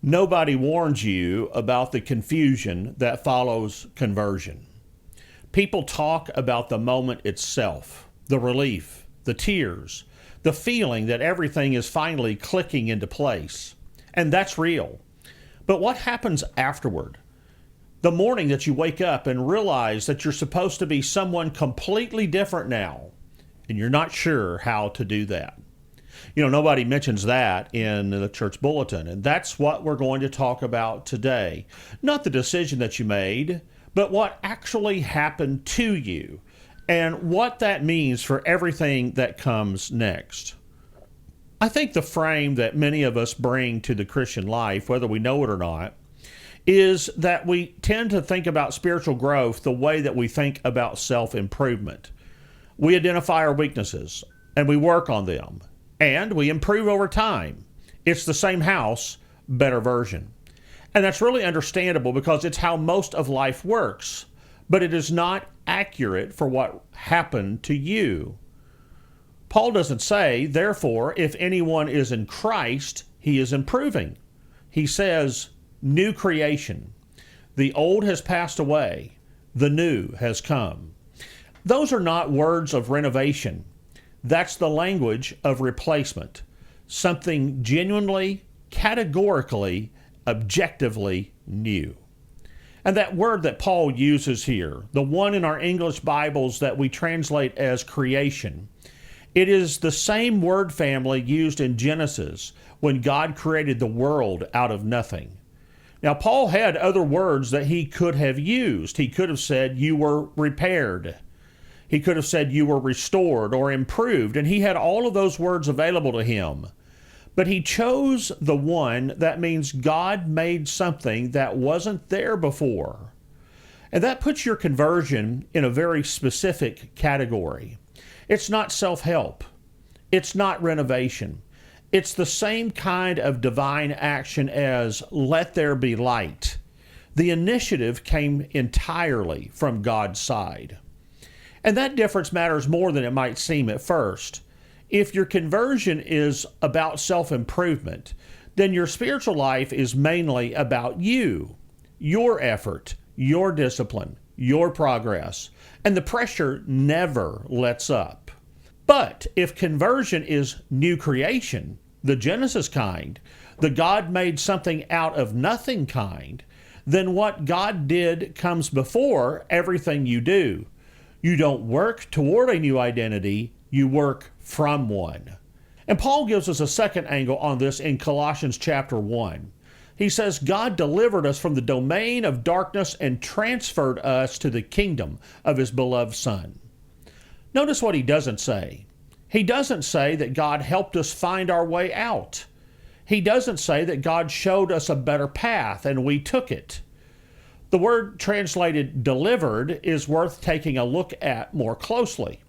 Nobody warns you about the confusion that follows conversion. People talk about the moment itself, the relief, the tears, the feeling that everything is finally clicking into place. And that's real. But what happens afterward? The morning that you wake up and realize that you're supposed to be someone completely different now, and you're not sure how to do that. Nobody mentions that in the church bulletin, and that's what we're going to talk about today. Not the decision that you made, but what actually happened to you, and what that means for everything that comes next. I think the frame that many of us bring to the Christian life, whether we know it or not, is that we tend to think about spiritual growth the way that we think about self-improvement. We identify our weaknesses, and we work on them, and we improve over time. It's the same house, better version. And that's really understandable because it's how most of life works, but it is not accurate for what happened to you. Paul doesn't say, therefore, if anyone is in Christ, he is improving. He says, new creation. The old has passed away. The new has come. Those are not words of renovation. That's the language of replacement. Something genuinely, categorically, objectively new. And that word that Paul uses here, the one in our English Bibles that we translate as creation, it is the same word family used in Genesis when God created the world out of nothing. Now, Paul had other words that he could have used. He could have said, you were repaired. He could have said you were restored or improved, and he had all of those words available to him. But he chose the one that means God made something that wasn't there before. And that puts your conversion in a very specific category. It's not self-help. It's not renovation. It's the same kind of divine action as let there be light. The initiative came entirely from God's side. And that difference matters more than it might seem at first. If your conversion is about self-improvement, then your spiritual life is mainly about you, your effort, your discipline, your progress, and the pressure never lets up. But if conversion is new creation, the Genesis kind, the God made something out of nothing kind, then what God did comes before everything you do. You don't work toward a new identity, you work from one. And Paul gives us a second angle on this in Colossians chapter 1. He says, God delivered us from the domain of darkness and transferred us to the kingdom of his beloved Son. Notice what he doesn't say. He doesn't say that God helped us find our way out. He doesn't say that God showed us a better path and we took it. The word translated delivered is worth taking a look at more closely.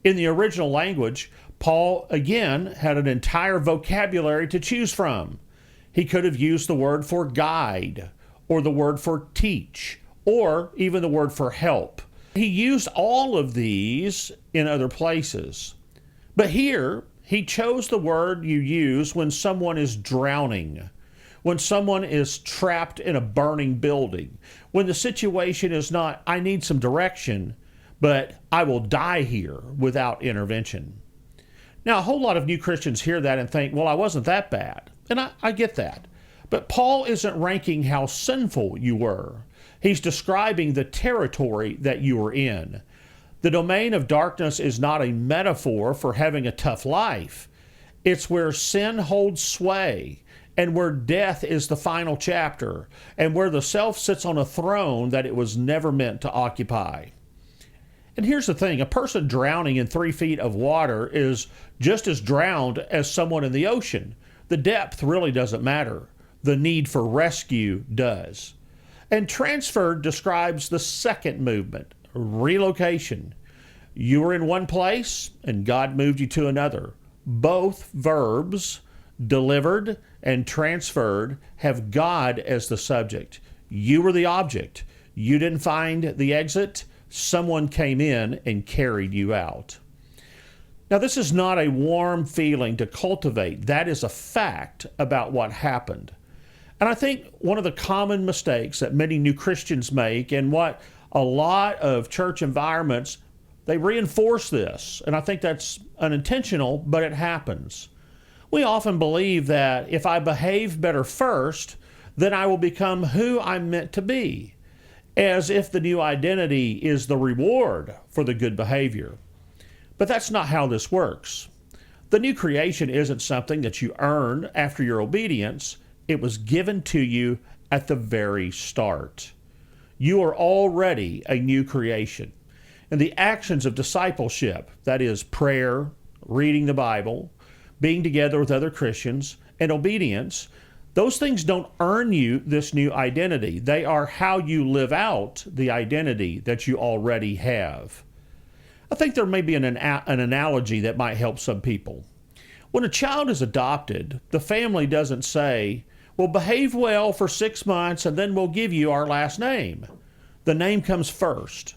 In the original language, Paul again had an entire vocabulary to choose from. He could have used the word for guide, or the word for teach, or even the word for help. He used all of these in other places. But here, he chose the word you use when someone is drowning, when someone is trapped in a burning building, when the situation is not, I need some direction, but I will die here without intervention. Now, a whole lot of new Christians hear that and think, well, I wasn't that bad. And I get that. But Paul isn't ranking how sinful you were. He's describing the territory that you were in. The domain of darkness is not a metaphor for having a tough life. It's where sin holds sway, and where death is the final chapter, and where the self sits on a throne that it was never meant to occupy. And here's the thing, a person drowning in 3 feet of water is just as drowned as someone in the ocean. The depth really doesn't matter. The need for rescue does. And transferred describes the second movement, relocation. You were in one place and God moved you to another. Both verbs, delivered and transferred, have God as the subject. You were the object. You didn't find the exit. Someone came in and carried you out. Now, this is not a warm feeling to cultivate. That is a fact about what happened. And I think one of the common mistakes that many new Christians make, and what a lot of church environments, they reinforce this. And I think that's unintentional, but it happens. We often believe that if I behave better first, then I will become who I'm meant to be, as if the new identity is the reward for the good behavior. But that's not how this works. The new creation isn't something that you earn after your obedience. It was given to you at the very start. You are already a new creation. And the actions of discipleship, that is prayer, reading the Bible, being together with other Christians, and obedience, those things don't earn you this new identity. They are how you live out the identity that you already have. I think there may be an analogy that might help some people. When a child is adopted, the family doesn't say, well, behave well for 6 months and then we'll give you our last name. The name comes first.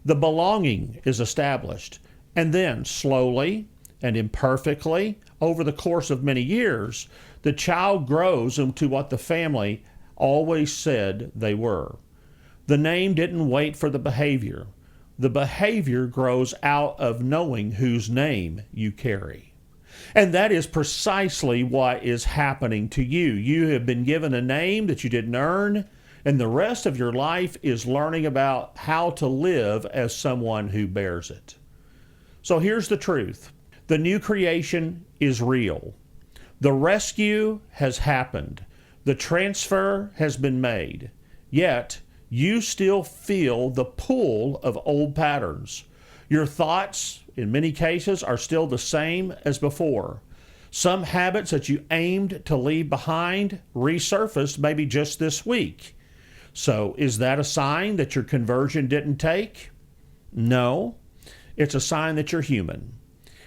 The belonging is established. And then slowly and imperfectly, over the course of many years, the child grows into what the family always said they were. The name didn't wait for the behavior. The behavior grows out of knowing whose name you carry. And that is precisely what is happening to you. You have been given a name that you didn't earn, and the rest of your life is learning about how to live as someone who bears it. So here's the truth. The new creation is real. The rescue has happened. The transfer has been made. Yet, you still feel the pull of old patterns. Your thoughts, in many cases, are still the same as before. Some habits that you aimed to leave behind resurfaced maybe just this week. So, is that a sign that your conversion didn't take? No. It's a sign that you're human.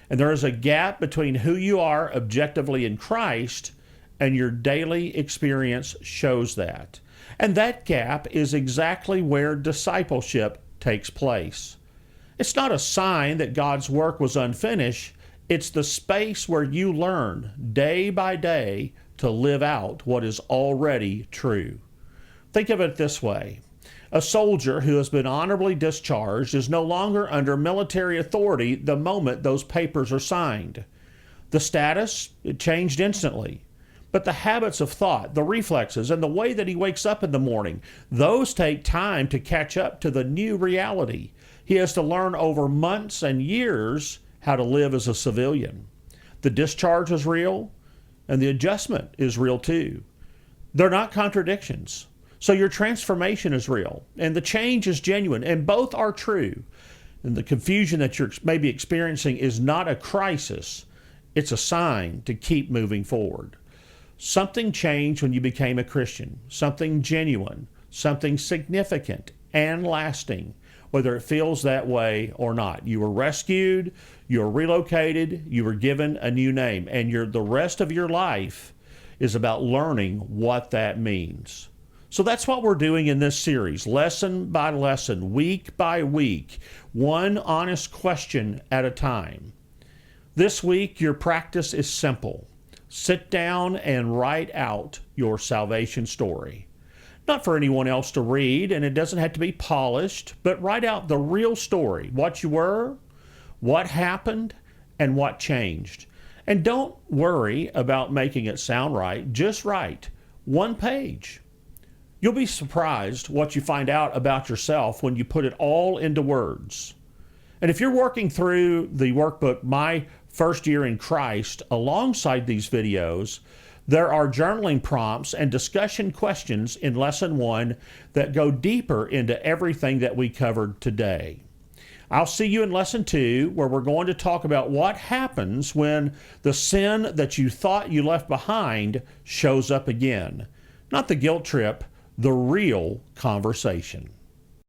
And there is a gap between who you are objectively in Christ and your daily experience shows that. And that gap is exactly where discipleship takes place. It's not a sign that God's work was unfinished. It's the space where you learn day by day to live out what is already true. Think of it this way. A soldier who has been honorably discharged is no longer under military authority the moment those papers are signed. The status, it changed instantly. But the habits of thought, the reflexes, and the way that he wakes up in the morning, those take time to catch up to the new reality. He has to learn over months and years how to live as a civilian. The discharge is real, and the adjustment is real too. They're not contradictions. So your transformation is real, and the change is genuine, and both are true. And the confusion that you're maybe experiencing is not a crisis. It's a sign to keep moving forward. Something changed when you became a Christian, something genuine, something significant and lasting, whether it feels that way or not. You were rescued, you were relocated, you were given a new name, and the rest of your life is about learning what that means. So that's what we're doing in this series, lesson by lesson, week by week, one honest question at a time. This week, your practice is simple. Sit down and write out your salvation story. Not for anyone else to read, and it doesn't have to be polished, but write out the real story, what you were, what happened, and what changed. And don't worry about making it sound right, just write one page. You'll be surprised what you find out about yourself when you put it all into words. And if you're working through the workbook, My First Year in Christ, alongside these videos, there are journaling prompts and discussion questions in Lesson 1 that go deeper into everything that we covered today. I'll see you in Lesson 2, where we're going to talk about what happens when the sin that you thought you left behind shows up again. Not the guilt trip, the real conversation.